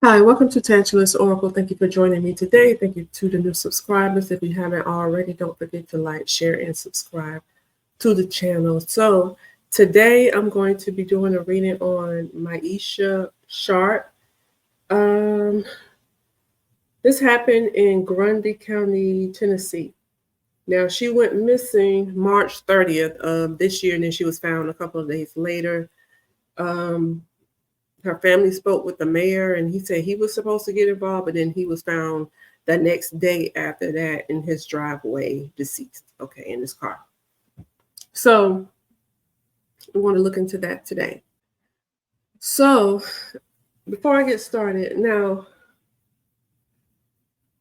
Hi, welcome to Tantalus Oracle. Thank you for joining me today. Thank you to the new subscribers. If you haven't already, don't forget to like, share, and subscribe to the channel. So today I'm going to be doing a reading on Myesha Sharp. Um, this happened in Grundy County, Tennessee. Now she went missing March 30th of this year, and then she was found a couple of days later. Um, Her family spoke with the mayor, and he said he was supposed to get involved, but then he was found the next day after that in his driveway, deceased, okay, in his car. So we want to look into that today. So before I get started, now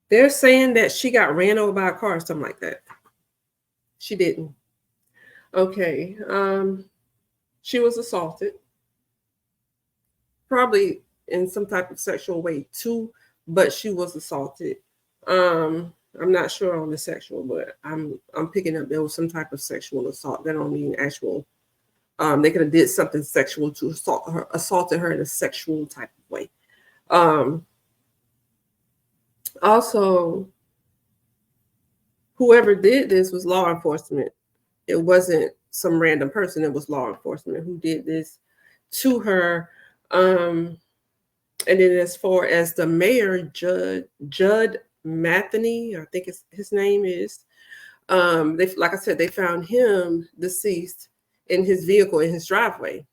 they're saying that she got ran over by a car or something like that. She didn't. Okay. She was assaulted, probably in some type of sexual way too, but she was assaulted. I'm not sure on the sexual, but I'm picking up there was some type of sexual assault. That don't mean actual. They could have did something sexual to assaulted her in a sexual type of way. Um, Also, whoever did this was law enforcement. It wasn't some random person. It was law enforcement who did this to her. And then as far as the mayor, Judd Matheny, I think his name is. They, like I said, they found him deceased in his vehicle in his driveway.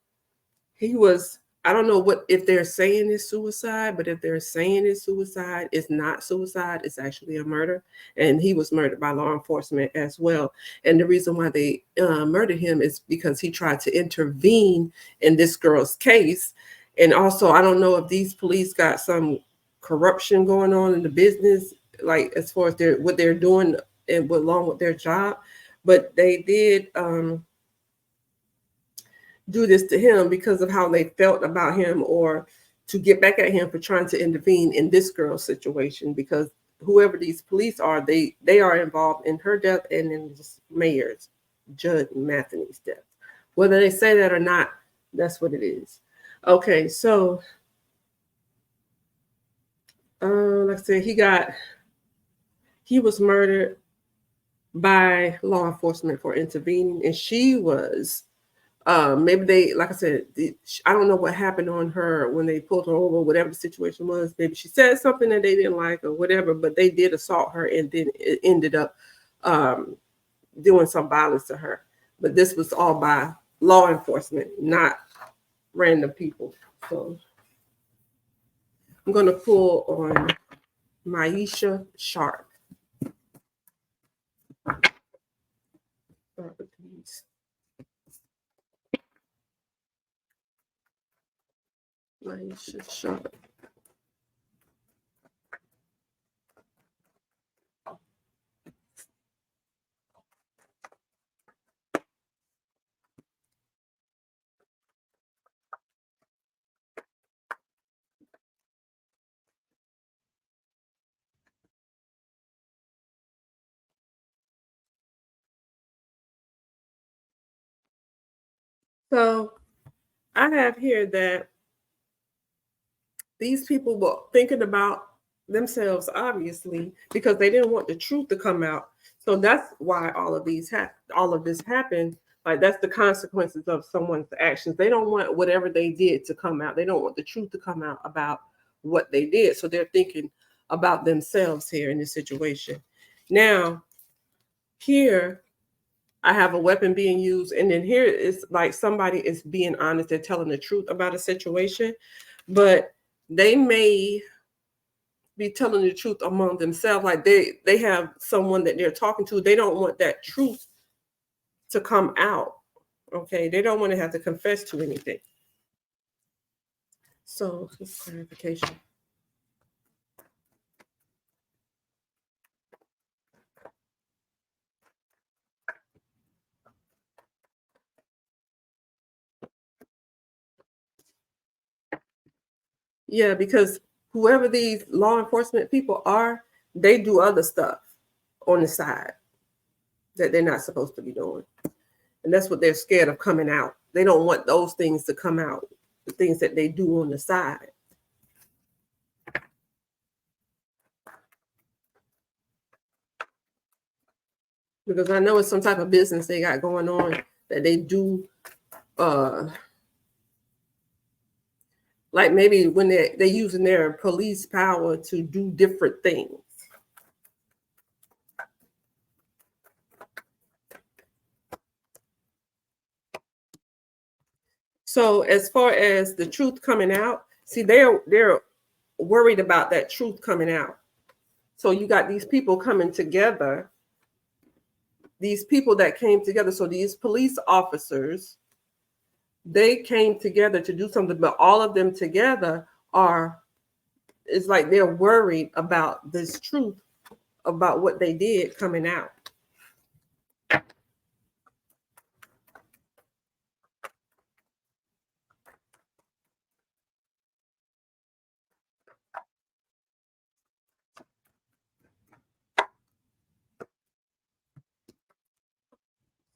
He was, I don't know what if they're saying it's suicide, but if they're saying it's suicide, it's not suicide. It's actually a murder, and he was murdered by law enforcement as well. And the reason why they murdered him is because he tried to intervene in this girl's case. And also, I don't know if these police got some corruption going on in the business, like as far as what they're doing and along with their job, but they did. Do this to him because of how they felt about him, or to get back at him for trying to intervene in this girl's situation, because whoever these police are, they are involved in her death and in this mayor's, Judd Matheny's death. Whether they say that or not, that's what it is. Okay, so like I said, he was murdered by law enforcement for intervening, and she was maybe they, like I said, I don't know what happened on her when they pulled her over, whatever the situation was. Maybe she said something that they didn't like or whatever, but they did assault her, and then it ended up doing some violence to her. But this was all by law enforcement, not random people. So I'm going to pull on Myesha Sharp. Myesha Sharp. So I have here that these people were thinking about themselves, obviously, because they didn't want the truth to come out. So that's why all of this happened. Like, that's the consequences of someone's actions. They don't want whatever they did to come out. They don't want the truth to come out about what they did. So they're thinking about themselves here in this situation. Now, here I have a weapon being used, and then here it's like somebody is being honest. They're telling the truth about a situation, but they may be telling the truth among themselves. Like they have someone that they're talking to. They don't want that truth to come out. Okay, they don't want to have to confess to anything. So just clarification. Yeah, because whoever these law enforcement people are, they do other stuff on the side that they're not supposed to be doing. And that's what they're scared of coming out. They don't want those things to come out, the things that they do on the side. because I know it's some type of business they got going on that they do. Like maybe when they're using their police power to do different things. So as far as the truth coming out, see, they're worried about that truth coming out. So you got these people coming together, these people that came together. So these police officers, they came together to do something, but all of them together are, it's like they're worried about this truth about what they did coming out.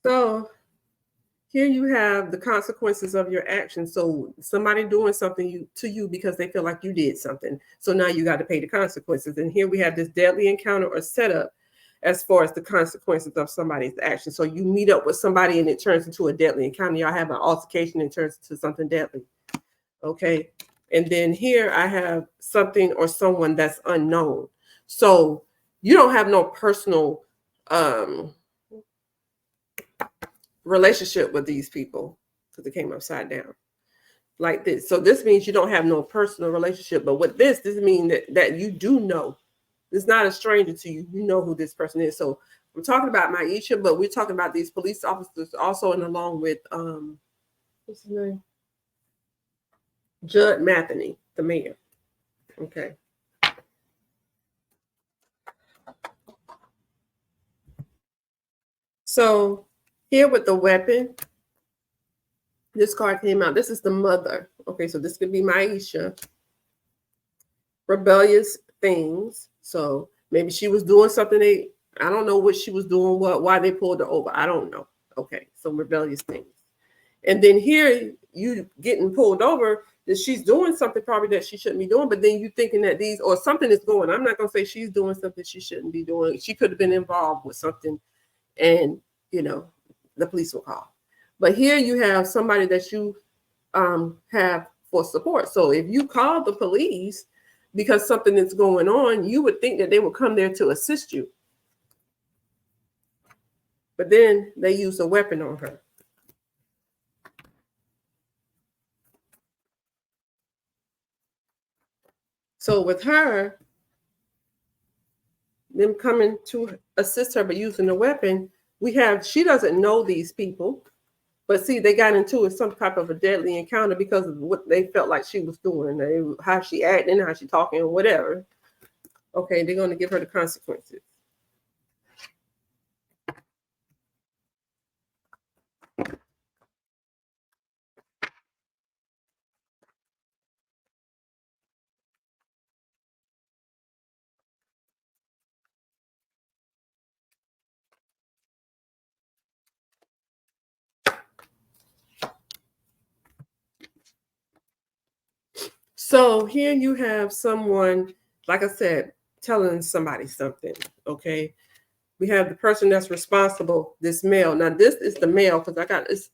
So here you have the consequences of your actions. So somebody doing something to you because they feel like you did something. So now you got to pay the consequences. And here we have this deadly encounter or setup as far as the consequences of somebody's action. So you meet up with somebody and it turns into a deadly encounter. Y'all have an altercation and turns into something deadly. Okay. And then here I have something or someone that's unknown. So you don't have no personal relationship with these people because it came upside down like this. So this means you don't have no personal relationship. But with this means that you do know. It's not a stranger to you. You know who this person is. So we're talking about Myesha, but we're talking about these police officers also, and along with what's his name? Judd Matheny, the mayor. Okay. So here with the weapon, this card came out. This is the mother. Okay, so this could be Myesha. Rebellious things. So maybe she was doing something I don't know what she was doing, why they pulled her over. I don't know. Okay, so rebellious things. And then here you getting pulled over that she's doing something probably that she shouldn't be doing, but then you thinking that these or something is going. I'm not gonna say she's doing something she shouldn't be doing. She could have been involved with something, and the police will call. But here you have somebody that you have for support. So if you call the police because something is going on, you would think that they would come there to assist you. But then they use a weapon on her. So with her, them coming to assist her but using a weapon, she doesn't know these people. But see, they got into it some type of a deadly encounter because of what they felt like she was doing, how she acting, how she talking, whatever. Okay, they're going to give her the consequences. So here you have someone, like I said, telling somebody something. Okay, we have the person that's responsible, this male. Now this is the male because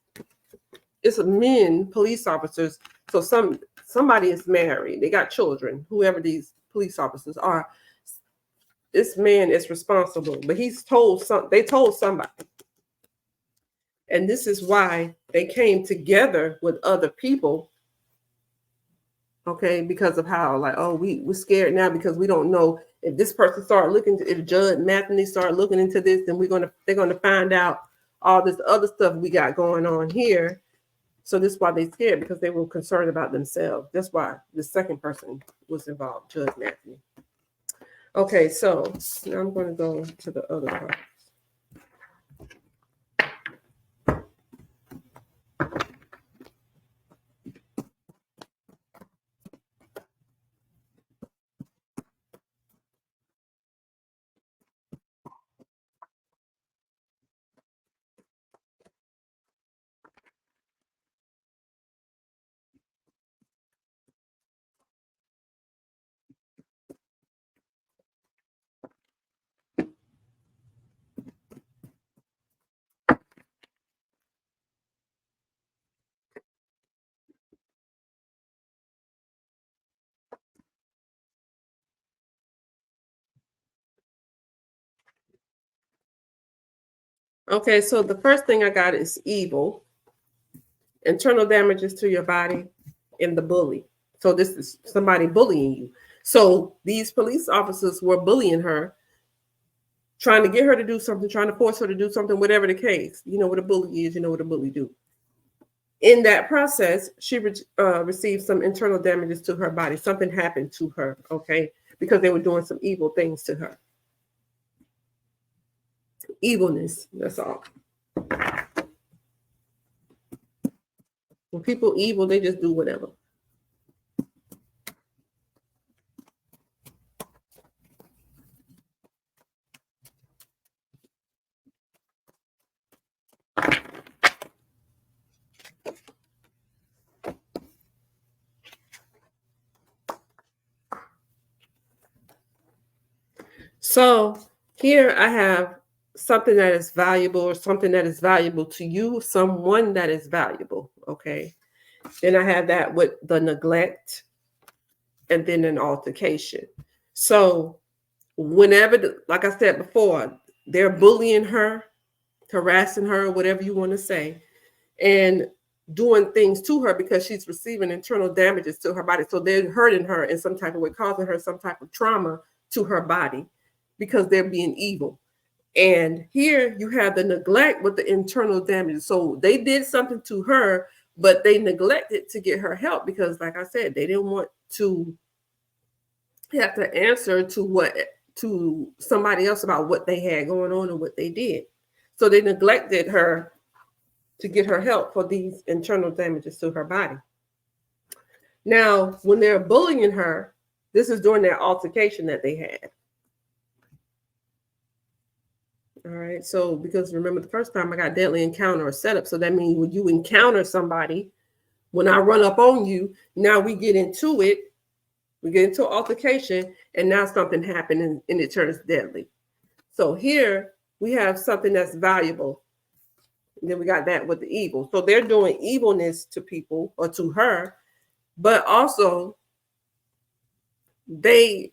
it's men police officers. So somebody is married, they got children, whoever these police officers are. This man is responsible, but they told somebody. And this is why they came together with other people. Okay, because of how, like, oh, we're scared now because we don't know if this person start looking if Judd Matheny start looking into this, then they're gonna find out all this other stuff we got going on here. So this is why they scared, because they were concerned about themselves. That's why the second person was involved, Judd Matheny. Okay, so now I'm going to go to the other part. Okay, so the first thing I got is evil, internal damages to your body, and the bully. So this is somebody bullying you. So these police officers were bullying her, trying to get her to do something, trying to force her to do something, whatever the case. You know what a bully is, you know what a bully do. In that process, she received some internal damages to her body. Something happened to her, okay, because they were doing some evil things to her. Evilness, that's all. When people evil, they just do whatever. So here I have something that is valuable or something that is valuable to you, someone that is valuable. Okay. Then I have that with the neglect and then an altercation. So whenever, like I said before, they're bullying her, harassing her, whatever you want to say, and doing things to her because she's receiving internal damages to her body. So they're hurting her in some type of way, causing her some type of trauma to her body because they're being evil. And here you have the neglect with the internal damage. So they did something to her, but they neglected to get her help because, like I said, they didn't want to have to answer to somebody else about what they had going on and what they did. So they neglected her to get her help for these internal damages to her body. Now, when they're bullying her, this is during that altercation that they had. All right. So, because remember the first time I got deadly encounter or setup. So that means when you encounter somebody, when I run up on you, now we get into it. We get into altercation, and now something happened and it turns deadly. So here we have something that's valuable. And then we got that with the evil. So they're doing evilness to people or to her, but also these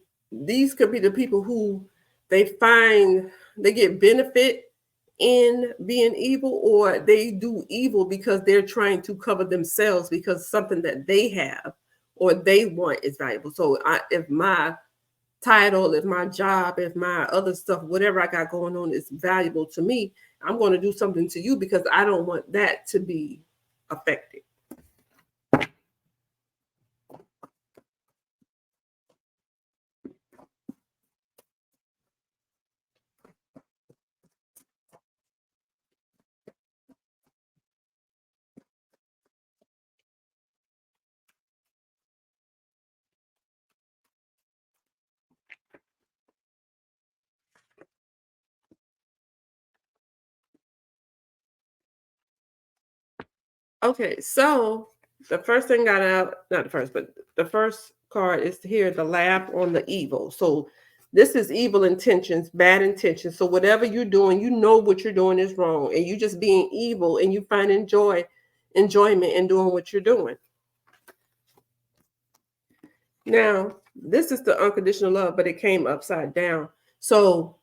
could be the people who they get benefit in being evil, or they do evil because they're trying to cover themselves because something that they have or they want is valuable. So if my title, if my job, if my other stuff, whatever I got going on is valuable to me, I'm going to do something to you because I don't want that to be affected. Okay, so the first thing got out, not the first, but the first card is here, the lamp on the evil. So this is evil intentions, bad intentions. So whatever you're doing, you know what you're doing is wrong, and you just being evil, and you find enjoyment in doing what you're doing. Now, this is the unconditional love, but it came upside down. So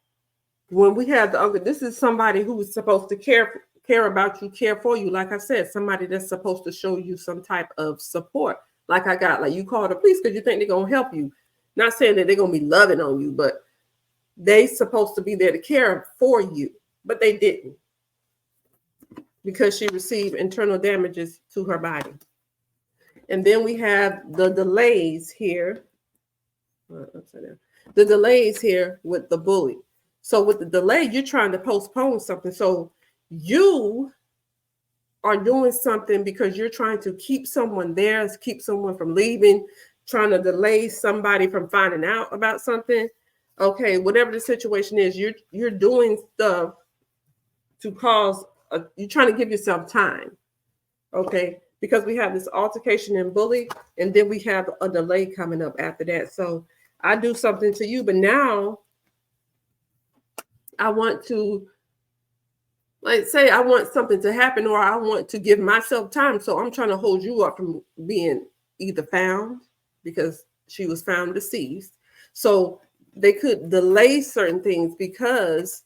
when we have this is somebody who is supposed to care about you, care for you. Like I said, somebody that's supposed to show you some type of support. Like I got, like you call the police because you think they're gonna help you. Not saying that they're gonna be loving on you, but they supposed to be there to care for you, but they didn't because she received internal damages to her body. And then we have the delays here. The delays here with the bully. So with the delay, you're trying to postpone something. So you are doing something because you're trying to keep someone there, keep someone from leaving, trying to delay somebody from finding out about something. Okay, whatever the situation is, you're doing stuff to cause you're trying to give yourself time. Okay, because we have this altercation and bully, and then we have a delay coming up after that. So I do something to you, but now I want to, like, say I want something to happen, or I want to give myself time. So I'm trying to hold you up from being either found, because she was found deceased. So they could delay certain things because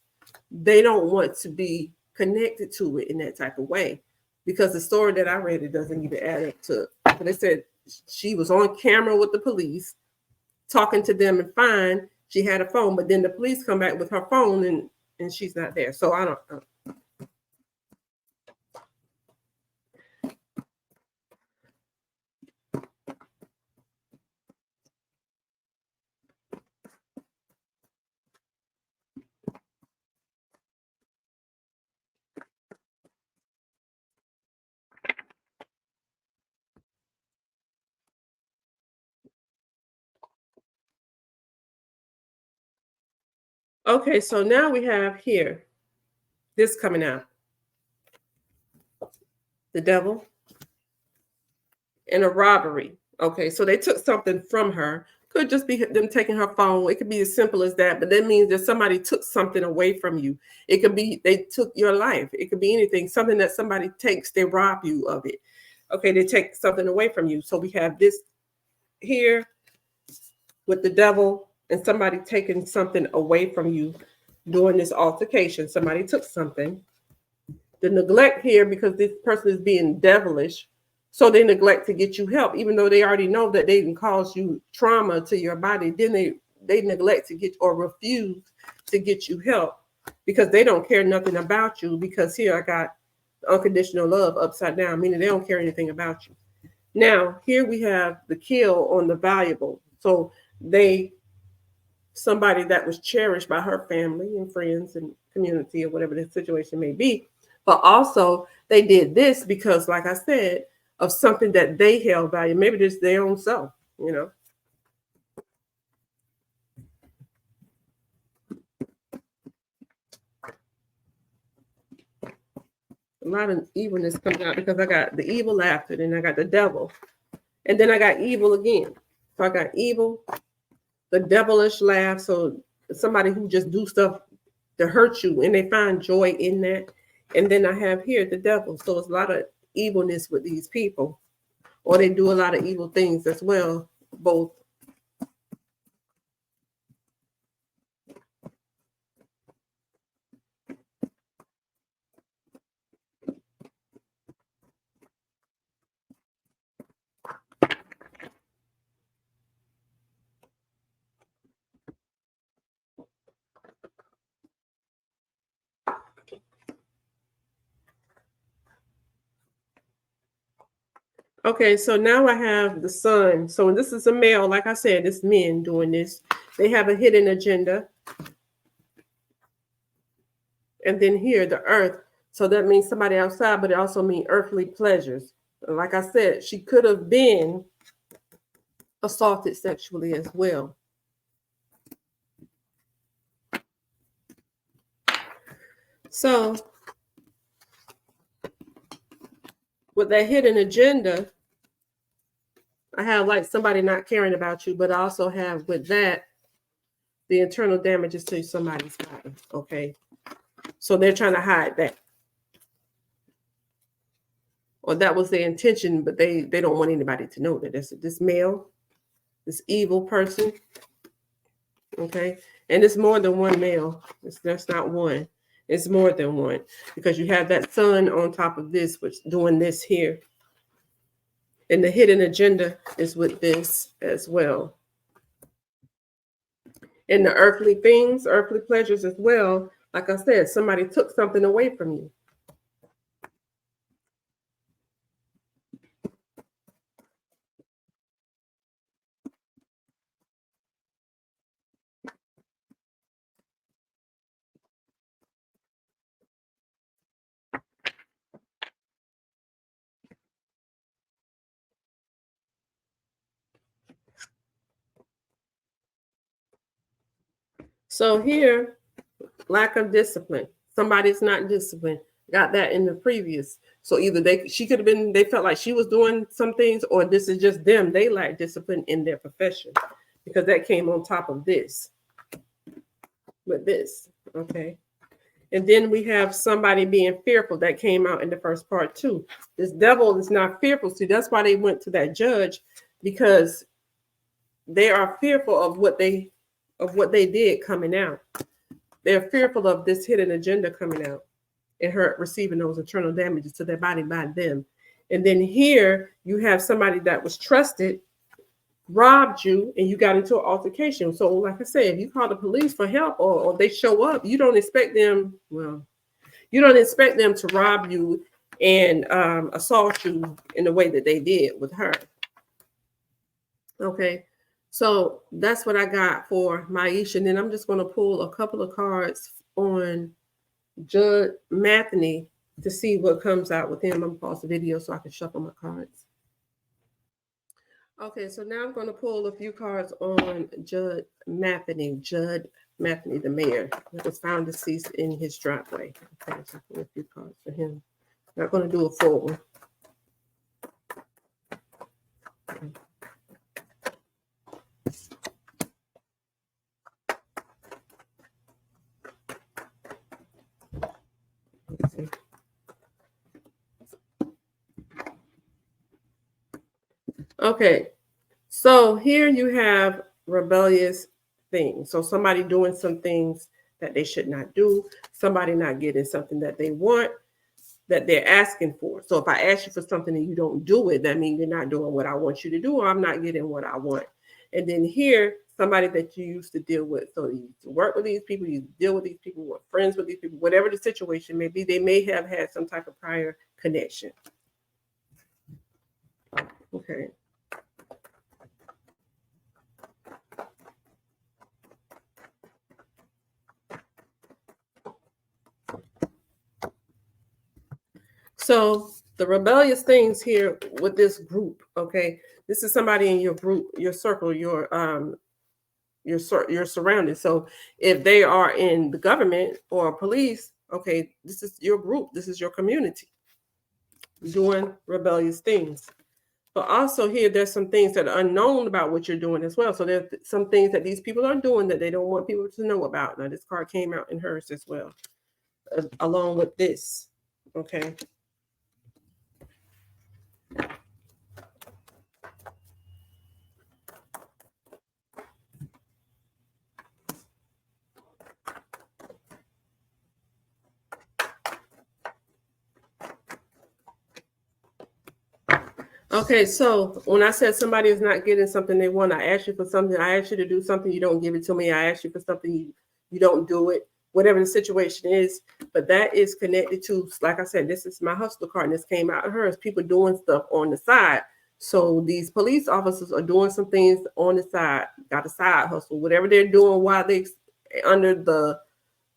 they don't want to be connected to it in that type of way, because the story that I read, it doesn't even add up to. But they said she was on camera with the police talking to them, and fine, she had a phone, but then the police come back with her phone and she's not there. So I don't know. Okay, so now we have here this coming out. The devil and a robbery. Okay, so they took something from her. Could just be them taking her phone. It could be as simple as that, but that means that somebody took something away from you. It could be they took your life. It could be anything, something that somebody takes, they rob you of it. Okay, they take something away from you. So we have this here with the devil and somebody taking something away from you during this altercation. Somebody took something. The neglect here, because this person is being devilish, so they neglect to get you help, even though they already know that they can cause you trauma to your body. Then they neglect to get or refuse to get you help because they don't care nothing about you. Because here I got unconditional love upside down, meaning they don't care anything about you. Now here we have the kill on the valuable. So somebody that was cherished by her family and friends and community or whatever the situation may be. But also they did this because, like I said, of something that they held value. Maybe just their own self, you know. A lot of evilness comes out because I got the evil laughter, then I got the devil, and then I got evil again. So I got evil, the devilish laugh. So somebody who just do stuff to hurt you and they find joy in that. And then I have here the devil. So it's a lot of evilness with these people, or they do a lot of evil things as well, both. Okay, so now I have the sun. So this is a male, like I said, it's men doing this. They have a hidden agenda. And then here, the earth. So that means somebody outside, but it also means earthly pleasures. Like I said, she could have been assaulted sexually as well. So with that hidden agenda, I have like somebody not caring about you, but I also have with that the internal damages to somebody's body. Okay. So they're trying to hide that. Or that was their intention, but they don't want anybody to know that this male, this evil person. Okay. And it's more than one male. That's not one. It's more than one, because you have that sun on top of this, which doing this here. And the hidden agenda is with this as well. And the earthly things, earthly pleasures as well. Like I said, somebody took something away from you. So here, lack of discipline. Somebody's not disciplined. Got that in the previous. So either she could have been, they felt like she was doing some things, or this is just them. They lack discipline in their profession, because that came on top of this. With this, okay. And then we have somebody being fearful. That came out in the first part too. This devil is not fearful. See, that's why they went to that judge, because they are fearful of what they did coming out. They're fearful of this hidden agenda coming out. and hurt, receiving those internal damages to their body by them. And then here you have somebody that was trusted, robbed you, and you got into an altercation. So, like I said, if you call the police for help or they show up, you don't expect them, you don't expect them to rob you and assault you in the way that they did with her. Okay, so that's what I got for Myesha. And then I'm just going to pull a couple of cards on Judge Matheny to see what comes out with him. I'm going to pause the video so I can shuffle my cards. Okay, so now I'm going to pull a few cards on Judge Matheny. Judge Matheny, the mayor, that was found deceased in his driveway. Okay, so I'll pull a few cards for him. Not going to do a full one. Okay, so here you have rebellious things. So somebody doing some things that they should not do, somebody not getting something that they want, that they're asking for. So if I ask you for something and you don't do it, that means you're not doing what I want you to do, or I'm not getting what I want. And then here, somebody that you used to deal with. So you used to work with these people, you deal with these people, were friends with these people, whatever the situation may be, they may have had some type of prior connection. Okay. So the rebellious things here with this group, okay, this is somebody in your group, your circle, your surroundings. So if they are in the government or police, okay, this is your group, this is your community doing rebellious things. But also here, there's some things that are unknown about what you're doing as well. So there's some things that these people are doing that they don't want people to know about. Now this card came out in hers as well, along with this, okay. Okay, so when I said somebody is not getting something they want, I ask you for something, I ask you to do something, you don't give it to me, I ask you for something, you don't do it, whatever the situation is. But that is connected to, like I said, this is my hustler card, and this came out of hers, people doing stuff on the side. So these police officers are doing some things on the side, got a side hustle, whatever they're doing while they under the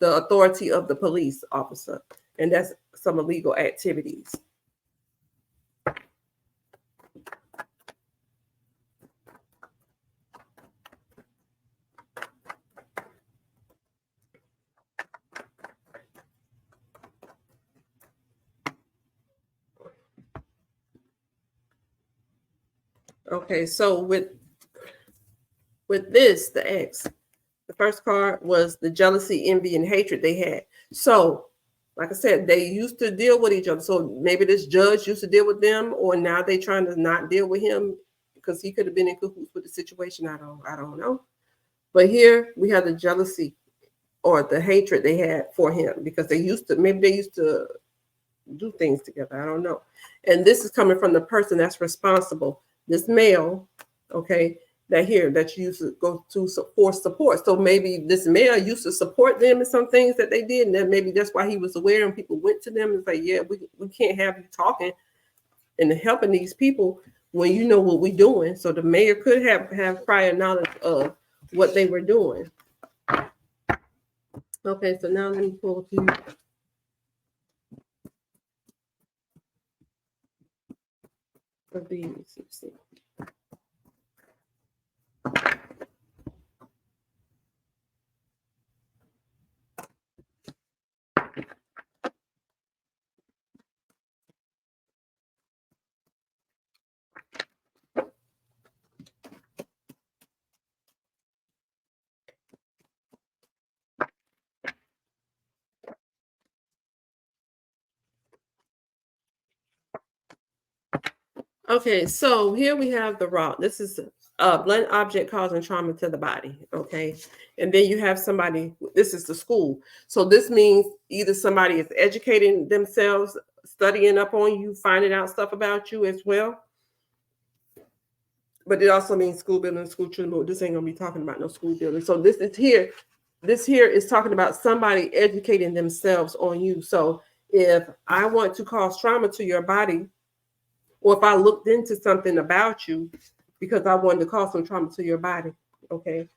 authority of the police officer. And that's some illegal activities. Okay, so with this, the X, the first card was the jealousy, envy, and hatred they had. So, like I said, they used to deal with each other. So maybe this judge used to deal with them, or now they trying to not deal with him because he could have been in cahoots with the situation. I don't know. But here we have the jealousy or the hatred they had for him because they used to do things together. I don't know. And this is coming from the person that's responsible, this male, okay, that you used to go to for support. So maybe this male used to support them in some things that they did, and then maybe that's why he was aware and people went to them and say, yeah, we can't have you talking and helping these people when you know what we're doing. So the mayor could have prior knowledge of what they were doing. Okay, so now let me pull a few. Of these, let's see. Okay, so here we have the rock. This is blunt object causing trauma to the body. Okay. And then you have somebody, this is the school. So this means either somebody is educating themselves, studying up on you, finding out stuff about you as well. But it also means school building, school children. This ain't gonna be talking about no school building. So this here is talking about somebody educating themselves on you. So if I want to cause trauma to your body, or if I looked into something about you because I wanted to cause some trauma to your body, okay?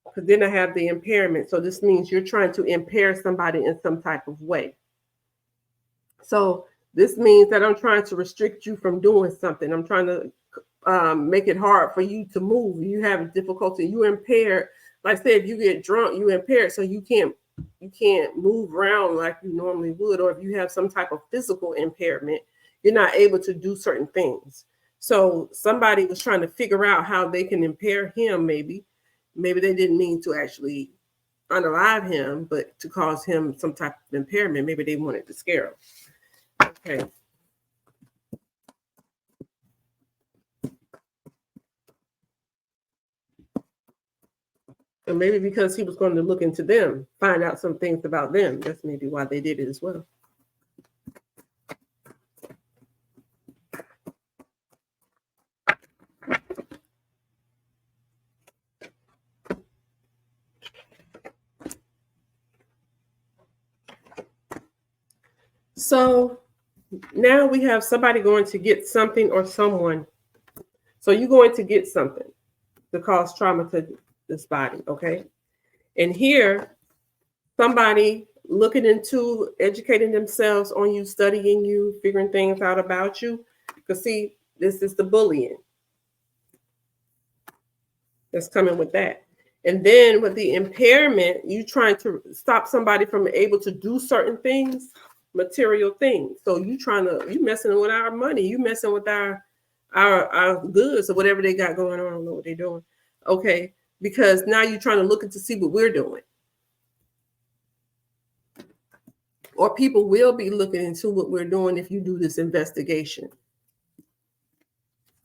Because then I have the impairment. So this means you're trying to impair somebody in some type of way. So this means that I'm trying to restrict you from doing something. I'm trying to make it hard for you to move. You have difficulty. You impaired. Like I said, if you get drunk, you impaired, so you can't move around like you normally would. Or if you have some type of physical impairment, you're not able to do certain things. So somebody was trying to figure out how they can impair him. Maybe they didn't mean to actually unalive him, but to cause him some type of impairment. Maybe they wanted to scare him. Okay. And maybe because he was going to look into them, find out some things about them. That's maybe why they did it as well. So now we have somebody going to get something or someone. So you're going to get something to cause trauma to this body, okay? And here, somebody looking into educating themselves on you, studying you, figuring things out about you. Because see, this is the bullying that's coming with that. And then with the impairment, you trying to stop somebody from able to do certain things, material things. So you messing with our money, you messing with our goods or whatever they got going on. I don't know what they're doing. Okay, because now you're trying to look into see what we're doing. Or people will be looking into what we're doing if you do this investigation.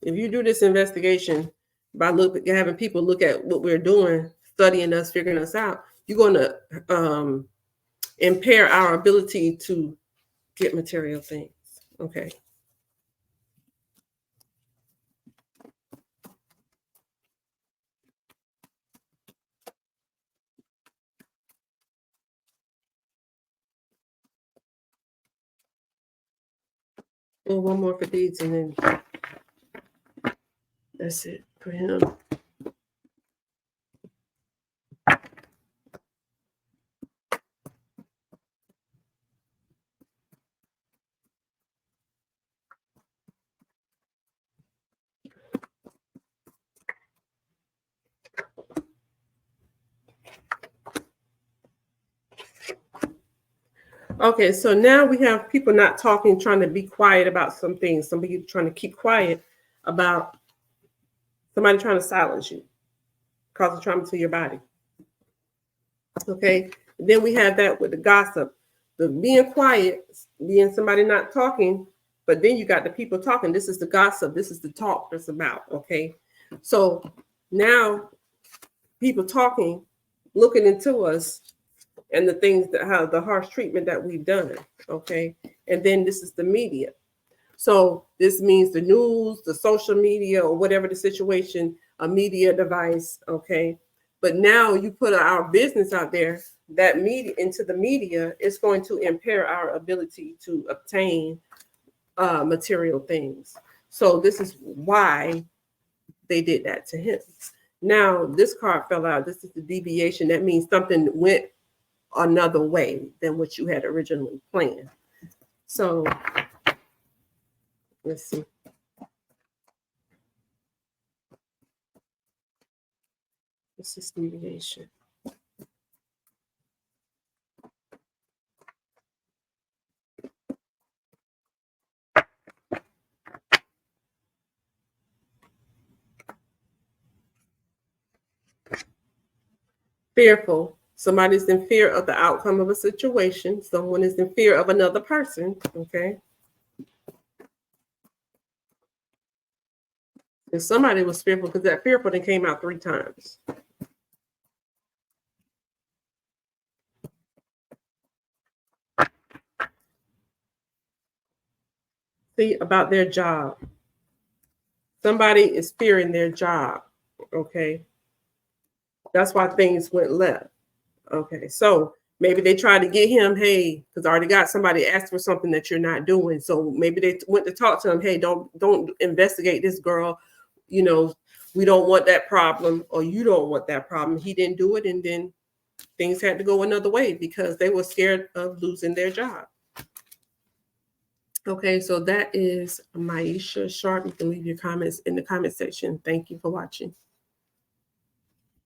If you do this investigation by having people look at what we're doing, studying us, figuring us out, you're going to impair our ability to get material things. Okay. Well, one more for these, and then that's it for him. Okay, so now we have people not talking, trying to be quiet about some things. Somebody trying to keep quiet about somebody trying to silence you, causing trauma to your body. Okay, then we have that with the gossip, the being quiet, being somebody not talking, but then you got the people talking. This is the gossip. This is the talk that's about. Okay, so now people talking, looking into us, and the things that how the harsh treatment that we've done. Okay, and then this is the media. So this means the news, the social media, or whatever the situation, a media device. Okay, but now you put our business out there, that media into the media, is going to impair our ability to obtain material things. So this is why they did that to him. Now this card fell out. This is the deviation. That means something went another way than what you had originally planned. So let's see. This is deviation. Fearful. Somebody's in fear of the outcome of a situation. Someone is in fear of another person. Okay. Because somebody was fearful, because that fearful thing came out 3 times. See, about their job. Somebody is fearing their job. Okay. That's why things went left. Okay. So maybe they tried to get him, hey, because I already got somebody asked for something that you're not doing. So maybe they went to talk to him, hey, don't investigate this girl. You know, we don't want that problem, or you don't want that problem. He didn't do it, and then things had to go another way because they were scared of losing their job. Okay, so that is Myesha Sharp. You can leave your comments in the comment section. Thank you for watching.